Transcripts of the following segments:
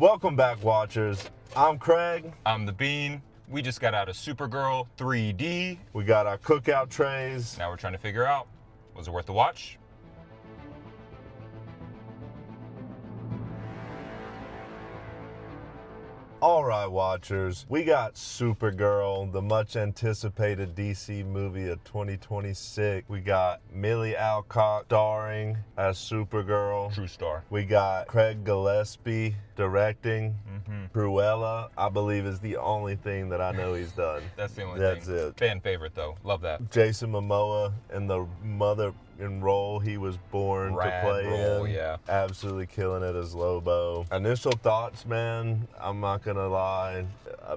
Welcome back, watchers. I'm Craig. I'm the Bean. We just got out of Supergirl 3D. We got our cookout trays. Now we're trying to figure out, was it worth the watch? All right, watchers. We got Supergirl, the much anticipated DC movie of 2026. We got Millie Alcock starring as Supergirl. True star. We got Craig Gillespie directing. Cruella, I believe, is the only thing that I know he's done. That's the only That's thing. it. Fan favorite though. Love that. Jason Momoa in the mother in role he was born Rad to play role, in. yeah. Absolutely killing it as Lobo. Initial thoughts, man, I'm not gonna lie,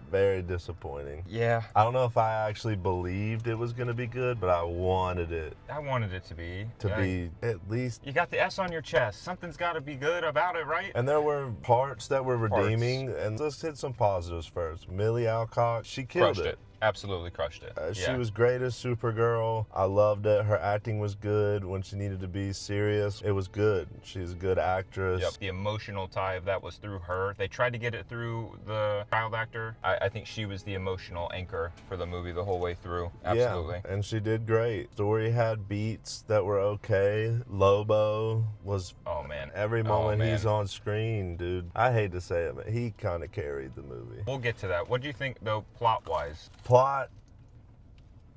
very disappointing. Yeah. I don't know if I actually believed it was gonna be good, but I wanted it I wanted it to be. to be at least. You got the S on your chest. Something's got to be good about it, right? And there were parts that were redeeming, and let's hit some positives first. Millie Alcock, she killed Crushed it. Absolutely crushed it. She was great as Supergirl. I loved it. Her acting was good. When she needed to be serious, it was good. She's a good actress. Yep. The emotional tie of that was through her. They tried to get it through the child actor. I think she was the emotional anchor for the movie the whole way through. Absolutely. Yeah, and she did great. Story had beats that were okay. Lobo was, Oh man. every moment man. he's on screen, dude. I hate to say it, but he kind of carried the movie. We'll get to that. What do you think though, plot-wise? Plot.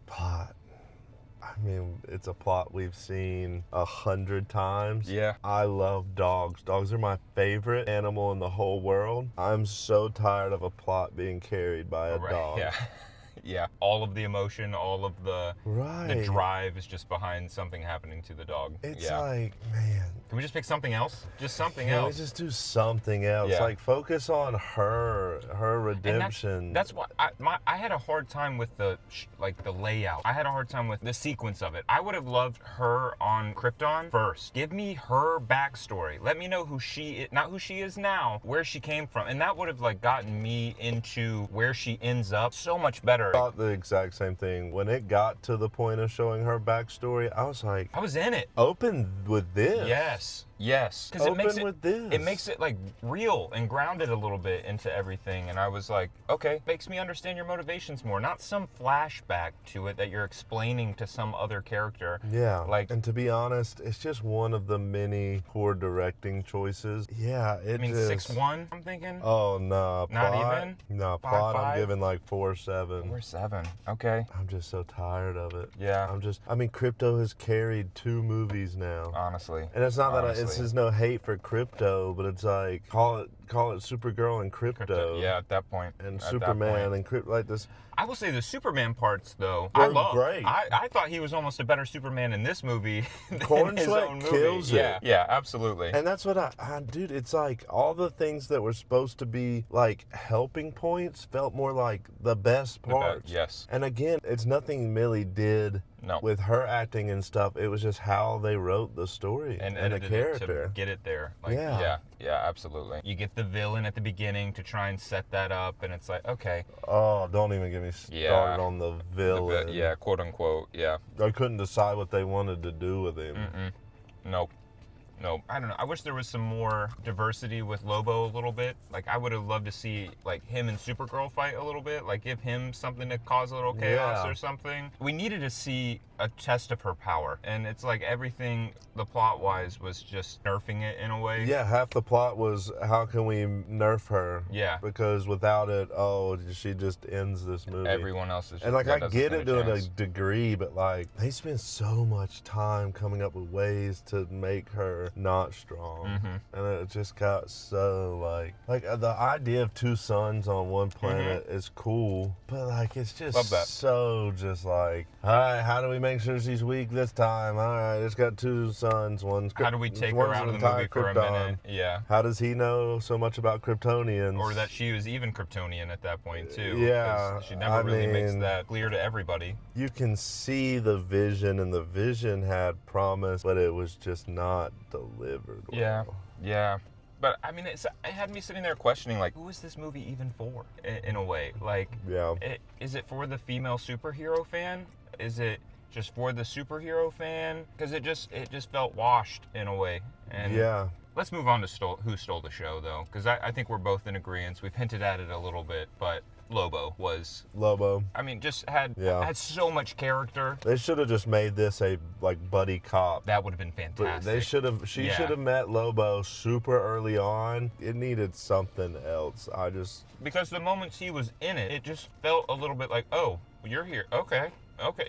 I mean, it's a plot we've seen 100 times. Yeah. I love dogs. Dogs are my favorite animal in the whole world. I'm so tired of a plot being carried by a dog. Yeah. Yeah. All of the emotion, all of the drive is just behind something happening to the dog. It's yeah. like, man. Can we just pick something else? Just something Can else. we just do something else? Yeah. Like, focus on her redemption. And that's why I had a hard time with the layout. I had a hard time with the sequence of it. I would have loved her on Krypton first. Give me her backstory. Let me know who she is, not who she is now, where she came from, and that would have like gotten me into where she ends up so much better. I thought the exact same thing. When it got to the point of showing her backstory, I was like, I was in it. open with this. Yes. Because it makes it like real and grounded a little bit into everything. And I was like, okay, makes me understand your motivations more. Not some flashback to it that you're explaining to some other character. Yeah. And to be honest, it's just one of the many poor directing choices. Yeah, it I mean, just... 6-1, I'm thinking? Oh, no. Not plot? even? No, 5-5? plot I'm giving like 4-7. 4-7. Okay. I'm just so tired of it. Yeah. I mean, Crypto has carried 2 movies now. Honestly. And it's not that it's just no hate for Crypto, but it's like, call it Supergirl and Crypto. Yeah, at that point. And Superman and Crypto, like this. I will say the Superman parts, though, They're I love. great. I thought he was almost a better Superman in this movie than Corn his Sweat own movie. kills it. Yeah, absolutely. And that's what dude, it's like all the things that were supposed to be like helping points felt more like the best parts. Yes. And again, it's nothing Millie did with her acting and stuff. It was just how they wrote the story and the character. To get it there. Like, yeah, absolutely. You get the villain at the beginning to try and set that up, and it's like, okay. Oh, don't even get me started on the villain. Yeah, quote unquote, yeah. I couldn't decide what they wanted to do with him. Nope. I don't know. I wish there was some more diversity with Lobo a little bit. Like, I would have loved to see, like, him and Supergirl fight a little bit. Like, give him something to cause a little chaos or something. We needed to see a test of her power. And it's like everything, the plot-wise, was just nerfing it in a way. Yeah, half the plot was, how can we nerf her? Yeah. Because without it, she just ends this movie. Everyone else is just... And, like, I get it to a degree, but, like, they spend so much time coming up with ways to make her not strong. And it just got so, like the idea of 2 suns on one planet is cool, but, like, it's just so just like, all right, how do we make sure she's weak this time? All right, it's got 2 suns. How do we take her out of the movie for a minute? Yeah. How does he know so much about Kryptonians? Or that she was even Kryptonian at that point, too. Yeah. She never really makes that clear to everybody. You can see the vision, and the vision had promise, but it was just not delivered well. Yeah. But, I mean, it had me sitting there questioning, like, who is this movie even for, in a way? Like, is it for the female superhero fan? Is it just for the superhero fan? Because it just felt washed in a way. And yeah. Let's move on to who stole the show, though, because I think we're both in agreement. We've hinted at it a little bit, but Lobo was... Lobo. I mean, just had so much character. They should have just made this a like buddy cop. That would have been fantastic. They should have. She should have met Lobo super early on. It needed something else. Because the moments he was in it, it just felt a little bit like, oh, you're here. Okay,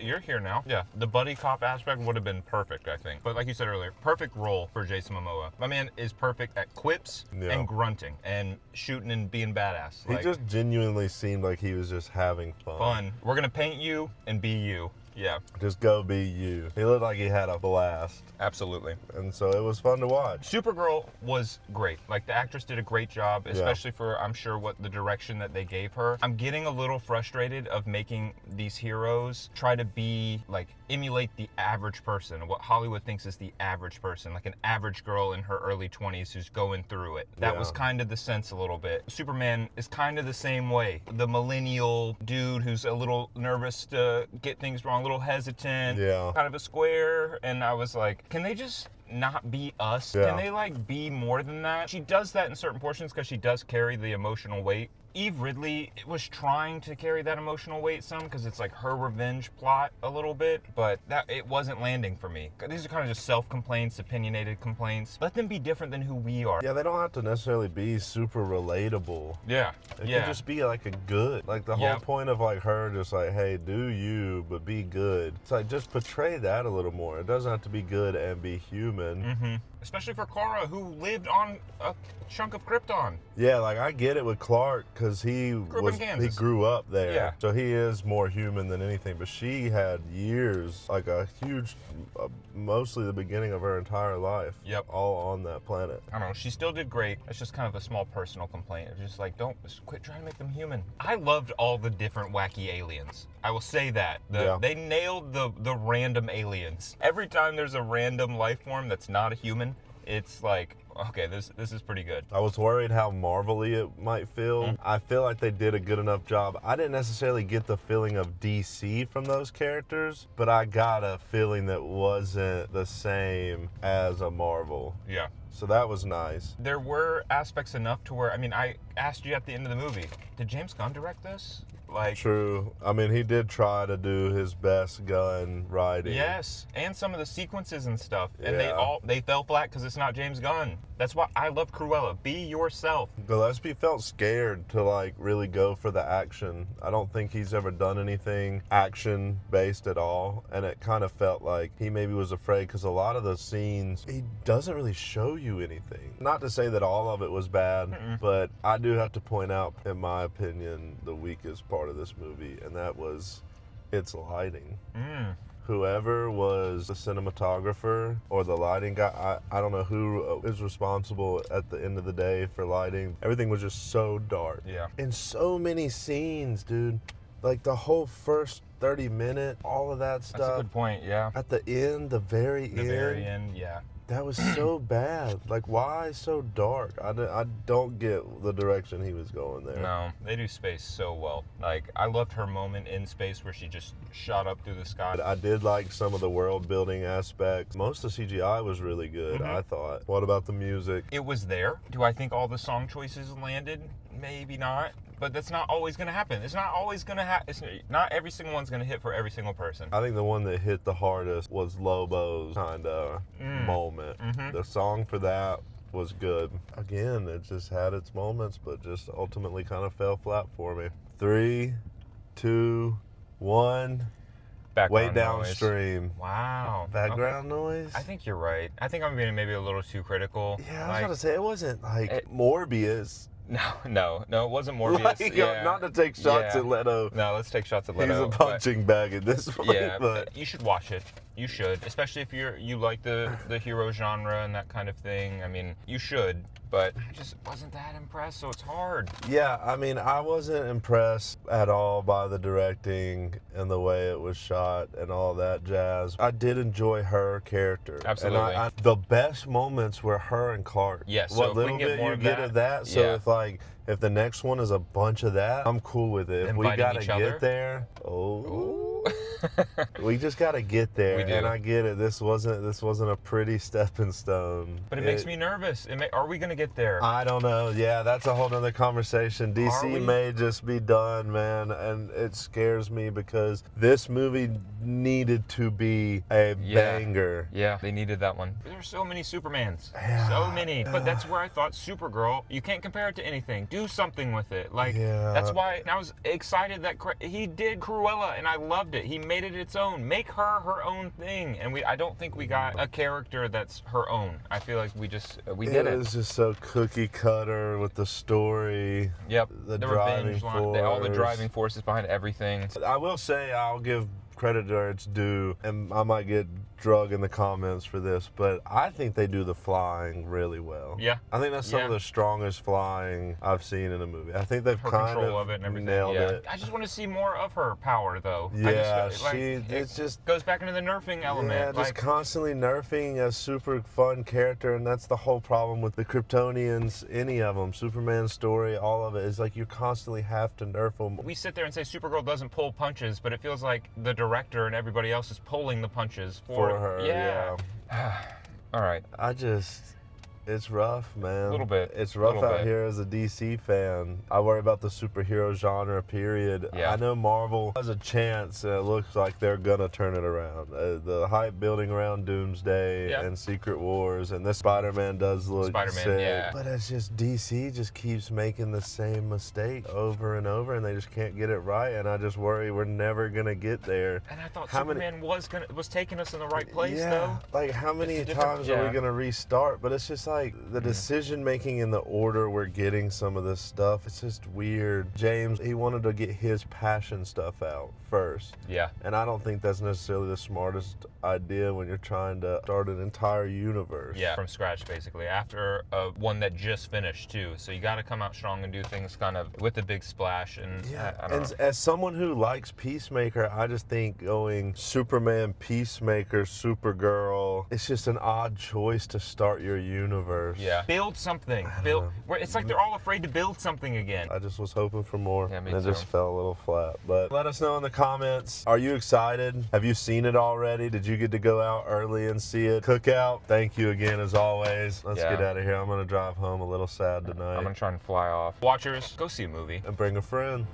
you're here now. Yeah, the buddy cop aspect would have been perfect, I think. But like you said earlier, perfect role for Jason Momoa. My man is perfect at quips and grunting and shooting and being badass. He just genuinely seemed like he was just having fun. We're gonna paint you and be you. Yeah. Just go be you. He looked like he had a blast. Absolutely. And so it was fun to watch. Supergirl was great. Like, the actress did a great job, especially for, I'm sure, what the direction that they gave her. I'm getting a little frustrated of making these heroes try to be, like, emulate the average person, what Hollywood thinks is the average person, like an average girl in her early 20s who's going through it. That was kind of the sense a little bit. Superman is kind of the same way. The millennial dude who's a little nervous to get things wrong, a little hesitant, kind of a square, and I was like, can they just not be us? Can they like be more than that? She does that in certain portions because she does carry the emotional weight. Eve Ridley was trying to carry that emotional weight some because it's like her revenge plot a little bit, but that it wasn't landing for me. These are kind of just self-complaints, opinionated complaints. Let them be different than who we are. Yeah, they don't have to necessarily be super relatable. Yeah. It can just be like a good. Like the whole point of like her just like, hey, do you, but be good. It's like just portray that a little more. It doesn't have to be good and be human. Mm-hmm. Especially for Kara, who lived on a chunk of Krypton. Yeah, like I get it with Clark because he grew up there. Yeah. So he is more human than anything. But she had years, like a huge, mostly the beginning of her entire life. Yep. All on that planet. I don't know. She still did great. It's just kind of a small personal complaint. It's just like, just quit trying to make them human. I loved all the different wacky aliens. I will say that. They nailed the random aliens. Every time there's a random life form that's not a human, it's like, okay, this is pretty good. I was worried how Marvel-y it might feel. I feel like they did a good enough job. I didn't necessarily get the feeling of DC from those characters, but I got a feeling that wasn't the same as a Marvel. Yeah. So that was nice. There were aspects enough to where, I mean, I asked you at the end of the movie, did James Gunn direct this? Like, true. I mean, he did try to do his best Gunn writing. Yes, and some of the sequences and stuff. And they fell flat because it's not James Gunn. That's why I love Cruella. Be yourself. Gillespie felt scared to like really go for the action. I don't think he's ever done anything action based at all. And it kind of felt like he maybe was afraid because a lot of the scenes, he doesn't really show you anything. Not to say that all of it was bad, but I do have to point out, in my opinion, the weakest part of this movie, and that was its lighting. Whoever was the cinematographer or the lighting guy, I don't know who is responsible at the end of the day for lighting. Everything was just so dark. Yeah. In so many scenes, dude. Like the whole first 30 minutes, all of that stuff. That's a good point, yeah. At the end, the very end, yeah. that was so bad. Like, why so dark? I don't get the direction he was going there. No, they do space so well. Like, I loved her moment in space where she just shot up through the sky. I did like some of the world building aspects. Most of the CGI was really good, I thought. What about the music? It was there. Do I think all the song choices landed? Maybe not. But that's not always going to happen. It's not always going to happen. Not every single one's going to hit for every single person. I think the one that hit the hardest was Lobo's kind of moment. The song for that was good. Again, it just had its moments, but just ultimately kind of fell flat for me. 3, 2, 1. Background way downstream. Noise. Wow. Background noise? I think you're right. I think I'm being maybe a little too critical. Yeah, I was going to say, it wasn't like Morbius. No, it wasn't Morbius. Like, not to take shots at Leto. No, let's take shots at Leto. He's a punching bag at this point. Yeah, but you should watch it. You should, especially if you like the hero genre and that kind of thing. I mean, you should. But I just wasn't that impressed, so it's hard. Yeah, I mean, I wasn't impressed at all by the directing and the way it was shot and all that jazz. I did enjoy her character. Absolutely. And the best moments were her and Clark. Yes, what so if little we can get bit more you of get of that. So if the next one is a bunch of that, I'm cool with it. If we Inviting gotta each other. get there, Ooh. We just got to get there. We do. And I get it. This wasn't a pretty stepping stone. But it makes me nervous. Are we going to get there? I don't know. Yeah, that's a whole nother conversation. DC may just be done, man. And it scares me because this movie needed to be a banger. Yeah, they needed that one. There's so many Supermans. So many. But that's where I thought Supergirl, you can't compare it to anything. Do something with it. Like, that's why I was excited that he did Cruella, and I loved it. He made it its own. Make her own thing. And I don't think we got a character that's her own. I feel like we did it. It was just so cookie cutter with the story. Yep. The driving force. All the driving forces behind everything. I will say, I'll give credit where it's due, and I might get drug in the comments for this, but I think they do the flying really well. Yeah. I think that's some of the strongest flying I've seen in a movie. I think they've kind control of it and everything. Nailed it. I just want to see more of her power, though. Yeah, it just goes back into the nerfing element. Yeah, just constantly nerfing a super fun character, and that's the whole problem with the Kryptonians, any of them, Superman's story, all of it, is like you constantly have to nerf them. We sit there and say Supergirl doesn't pull punches, but it feels like the director and everybody else is pulling the punches for her. Yeah. All right. It's rough, man. A little bit. It's rough out here as a DC fan. I worry about the superhero genre, period. Yeah. I know Marvel has a chance, and it looks like they're going to turn it around. The hype building around Doomsday and Secret Wars, and this Spider-Man does look sick. But it's just DC just keeps making the same mistake over and over, and they just can't get it right, and I just worry we're never going to get there. And I thought Superman was taking us in the right place, though. Like, how many times are we going to restart? But it's just like the decision making in the order we're getting some of this stuff, it's just weird. James, he wanted to get his passion stuff out first. Yeah. And I don't think that's necessarily the smartest idea when you're trying to start an entire universe. Yeah, from scratch, basically. After one that just finished, too. So you got to come out strong and do things kind of with a big splash. And I don't know. As someone who likes Peacemaker, I just think going Superman, Peacemaker, Supergirl, it's just an odd choice to start your universe. Yeah. Build something. It's like they're all afraid to build something again. I just was hoping for more. Yeah, me and it too. just fell a little flat. But let us know in the comments. Are you excited? Have you seen it already? Did you get to go out early and see it? Cookout. Thank you again as always. Let's get out of here. I'm going to drive home a little sad tonight. I'm going to try and fly off. Watchers, go see a movie. And bring a friend.